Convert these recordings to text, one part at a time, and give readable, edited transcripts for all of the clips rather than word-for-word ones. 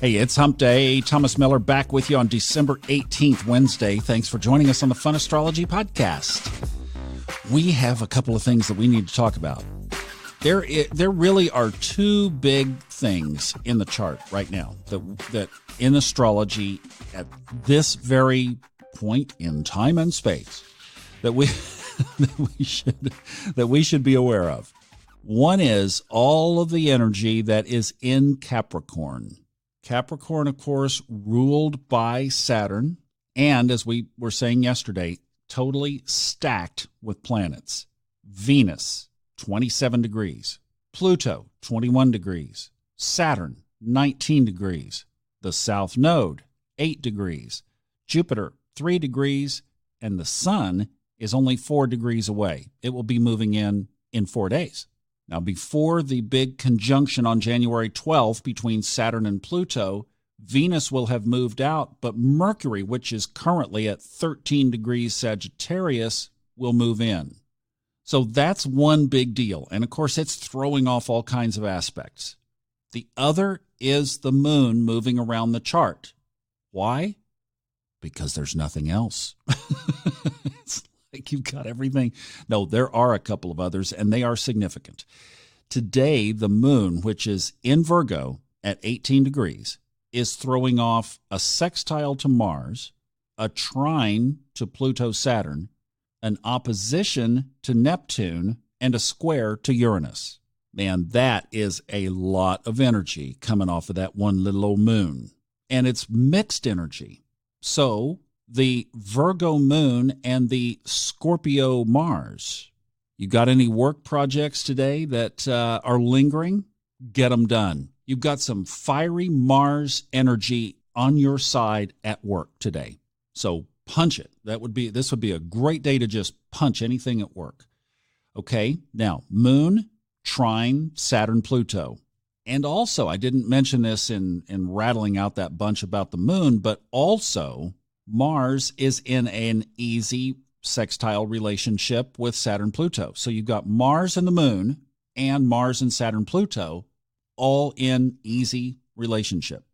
Hey, it's Hump Day. Thomas Miller back with you on December 18th, Wednesday. Thanks for joining us on the Fun Astrology podcast. We have a couple of things that we need to talk about. There really are two big things in the chart right now that in astrology at this very point in time and space that we that we should be aware of. One is all of the energy that is in Capricorn. Capricorn, of course, ruled by Saturn, and as we were saying yesterday, totally stacked with planets. Venus, 27 degrees. Pluto, 21 degrees. Saturn, 19 degrees. The South Node, 8 degrees. Jupiter, 3 degrees. And the Sun is only 4 degrees away. It will be moving in 4 days. Now, before the big conjunction on January 12th between Saturn and Pluto, Venus will have moved out, but Mercury, which is currently at 13 degrees Sagittarius, will move in. So that's one big deal. And, of course, it's throwing off all kinds of aspects. The other is the moon moving around the chart. Why? Because there's nothing else. It's like you've got everything. No, there are a couple of others, and they are significant. Today, the moon, which is in Virgo at 18 degrees, is throwing off a sextile to Mars, a trine to Pluto-Saturn, an opposition to Neptune, and a square to Uranus. Man, that is a lot of energy coming off of that one little old moon. And it's mixed energy. So the Virgo moon and the Scorpio Mars. You got any work projects today that are lingering? Get them done. You've got some fiery Mars energy on your side at work today. So punch it. This would be a great day to just punch anything at work. Okay, now moon, trine, Saturn, Pluto. And also, I didn't mention this in rattling out that bunch about the moon, but also Mars is in an easy sextile relationship with Saturn, Pluto. So you've got Mars and the moon and Mars and Saturn, Pluto all in easy relationship.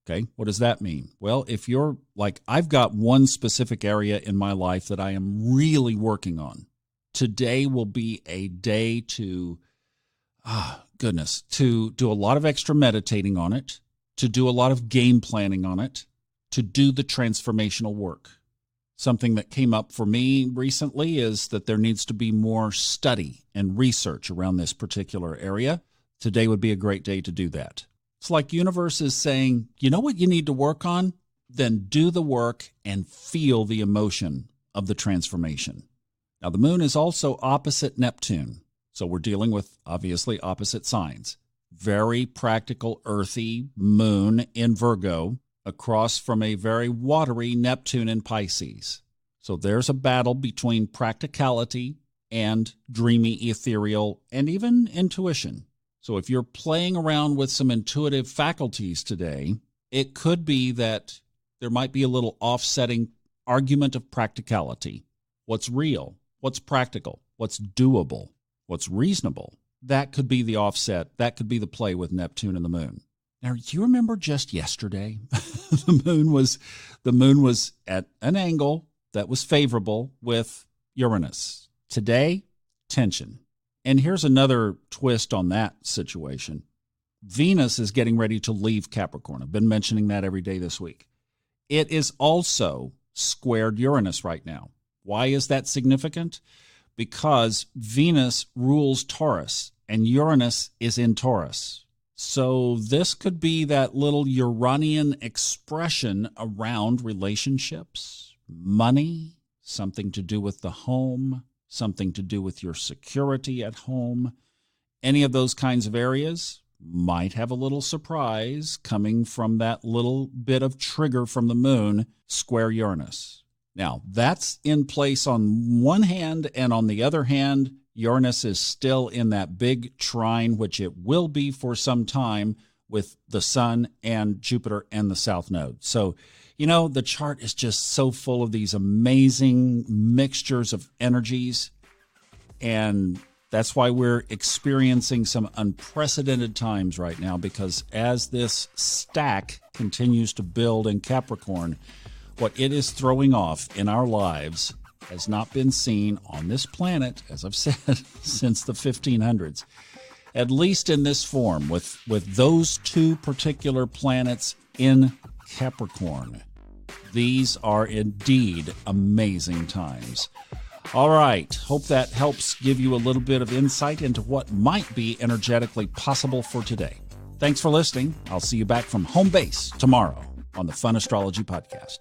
Okay, what does that mean? Well, if you're like, I've got one specific area in my life that I am really working on. Today will be a day to do a lot of extra meditating on it, to do a lot of game planning on it, to do the transformational work. Something that came up for me recently is that there needs to be more study and research around this particular area. Today would be a great day to do that. It's like universe is saying, you know what you need to work on? Then do the work and feel the emotion of the transformation. Now, the moon is also opposite Neptune. So we're dealing with, obviously, opposite signs. Very practical, earthy moon in Virgo across from a very watery Neptune in Pisces. So there's a battle between practicality and dreamy, ethereal, and even intuition. So if you're playing around with some intuitive faculties today, it could be that there might be a little offsetting argument of practicality. What's real? What's practical? What's doable? What's reasonable? That could be the offset. That could be the play with Neptune and the moon. Now, do you remember just yesterday, the moon was at an angle that was favorable with Uranus. Today, tension. And here's another twist on that situation. Venus is getting ready to leave Capricorn. I've been mentioning that every day this week. It is also squared Uranus right now. Why is that significant? Because Venus rules Taurus and Uranus is in Taurus. So this could be that little Uranian expression around relationships, money, something to do with the home, something to do with your security at home. Any of those kinds of areas might have a little surprise coming from that little bit of trigger from the moon, square Uranus. Now, that's in place on one hand, and on the other hand, Uranus is still in that big trine, which it will be for some time with the Sun and Jupiter and the South Node. So, you know, the chart is just so full of these amazing mixtures of energies, and that's why we're experiencing some unprecedented times right now, because as this stack continues to build in Capricorn, what it is throwing off in our lives has not been seen on this planet, as I've said, since the 1500s. At least in this form, with those two particular planets in Capricorn. These are indeed amazing times. All right, hope that helps give you a little bit of insight into what might be energetically possible for today. Thanks for listening. I'll see you back from home base tomorrow on the Fun Astrology Podcast.